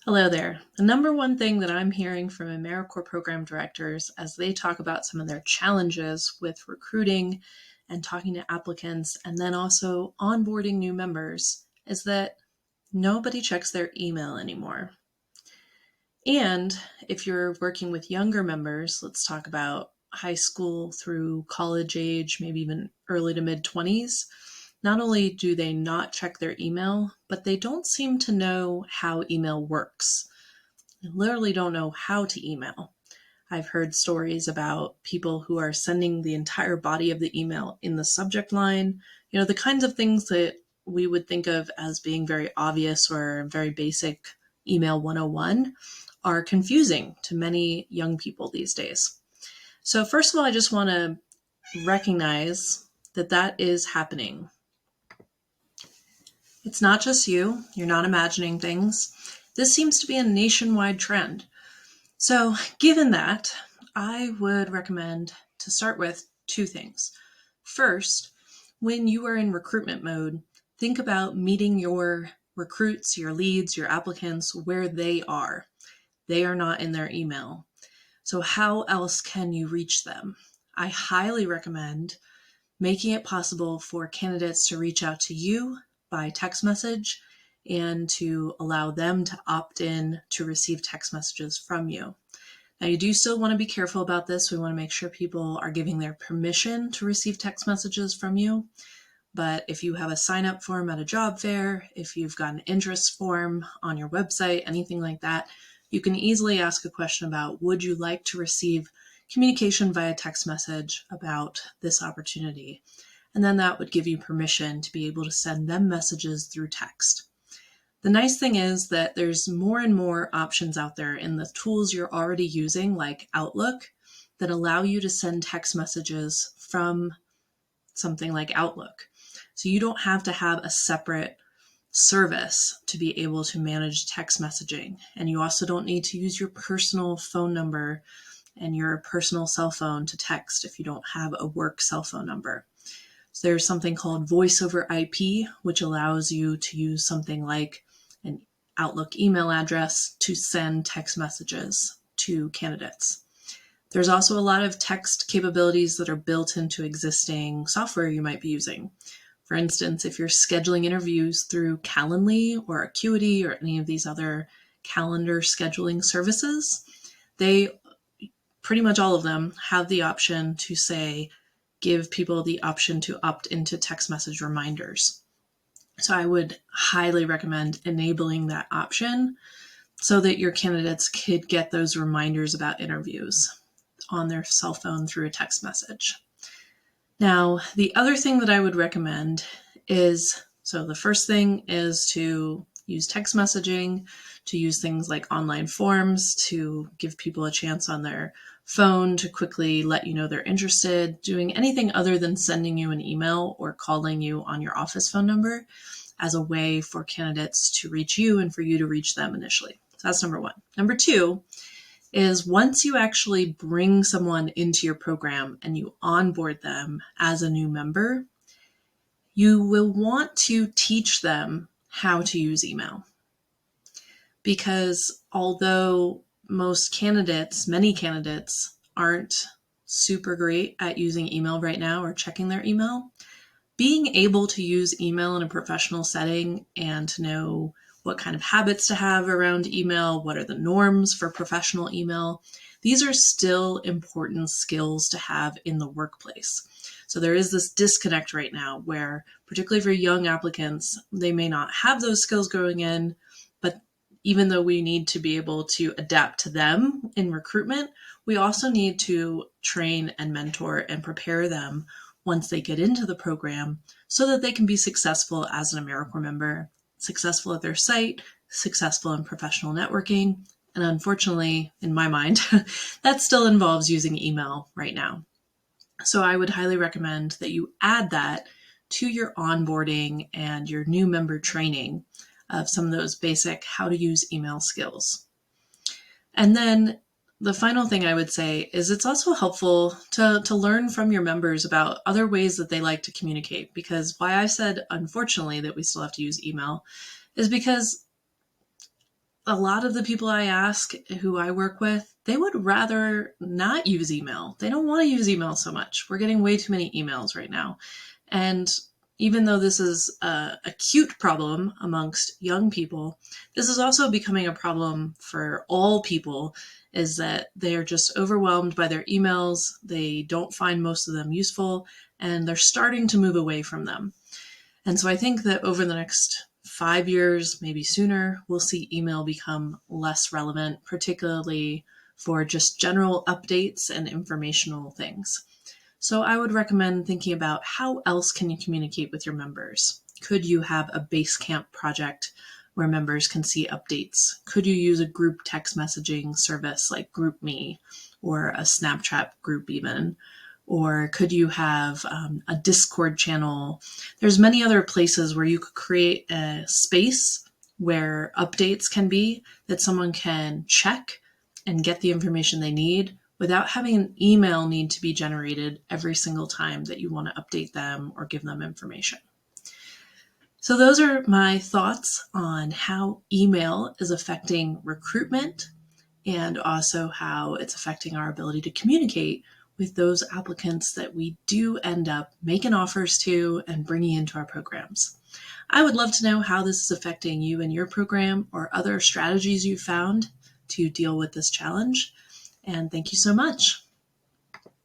Hello there. The number one thing that I'm hearing from AmeriCorps program directors as they talk about some of their challenges with recruiting and talking to applicants and then also onboarding new members is that nobody checks their email anymore. And if you're working with younger members, let's talk about high school through college age, maybe even early to mid 20s. Not only do they not check their email, but they don't seem to know how email works. They literally don't know how to email. I've heard stories about people who are sending the entire body of the email in the subject line, the kinds of things that we would think of as being very obvious or very basic email 101 are confusing to many young people these days. So first of all, I just want to recognize that that is happening. It's not just you. You're not imagining things. This seems to be a nationwide trend. So given that, I would recommend to start with two things. First, when you are in recruitment mode, think about meeting your recruits, your leads, your applicants where they are. They are not in their email. So how else can you reach them? I highly recommend making it possible for candidates to reach out to you by text message and to allow them to opt in to receive text messages from you. Now, you do still want to be careful about this. We want to make sure people are giving their permission to receive text messages from you. But if you have a sign-up form at a job fair, if you've got an interest form on your website, anything like that, you can easily ask a question about, would you like to receive communication via text message about this opportunity? And then that would give you permission to be able to send them messages through text. The nice thing is that there's more and more options out there in the tools you're already using, like Outlook, that allow you to send text messages from something like Outlook. So you don't have to have a separate service to be able to manage text messaging. And you also don't need to use your personal phone number and your personal cell phone to text if you don't have a work cell phone number. So there's something called voice over IP, which allows you to use something like an Outlook email address to send text messages to candidates. There's also a lot of text capabilities that are built into existing software you might be using. For instance, if you're scheduling interviews through Calendly or Acuity or any of these other calendar scheduling services, they pretty much all of them have the option to say, give people the option to opt into text message reminders. So I would highly recommend enabling that option so that your candidates could get those reminders about interviews on their cell phone through a text message. Now, the other thing that I would recommend is, so the first thing is to use text messaging, to use things like online forms to give people a chance on their phone to quickly let you know they're interested, doing anything other than sending you an email or calling you on your office phone number as a way for candidates to reach you and for you to reach them initially. So that's number one. Number two is once you actually bring someone into your program and you onboard them as a new member, you will want to teach them how to use email. Because although many candidates aren't super great at using email right now or checking their email, being able to use email in a professional setting and to know what kind of habits to have around email, what are the norms for professional email, these are still important skills to have in the workplace. So there is this disconnect right now where, particularly for young applicants, they may not have those skills going in, but even though we need to be able to adapt to them in recruitment, we also need to train and mentor and prepare them once they get into the program so that they can be successful as an AmeriCorps member, successful at their site, successful in professional networking. And unfortunately, in my mind, that still involves using email right now. So I would highly recommend that you add that to your onboarding and your new member training of some of those basic how to use email skills. And then the final thing I would say is it's also helpful to learn from your members about other ways that they like to communicate, because why I said, unfortunately, that we still have to use email is because a lot of the people I ask who I work with, they would rather not use email. They don't want to use email so much. We're getting way too many emails right now. And even though this is a acute problem amongst young people, this is also becoming a problem for all people, is that they are just overwhelmed by their emails. They don't find most of them useful, and they're starting to move away from them. And so I think that over the next 5 years, maybe sooner, we'll see email become less relevant, particularly for just general updates and informational things. So I would recommend thinking about how else can you communicate with your members? Could you have a Basecamp project where members can see updates? Could you use a group text messaging service like GroupMe or a Snapchat group even? Or could you have a Discord channel? There's many other places where you could create a space where updates can be that someone can check and get the information they need without having an email need to be generated every single time that you want to update them or give them information. So those are my thoughts on how email is affecting recruitment and also how it's affecting our ability to communicate with those applicants that we do end up making offers to and bringing into our programs. I would love to know how this is affecting you and your program or other strategies you've found to deal with this challenge. And thank you so much.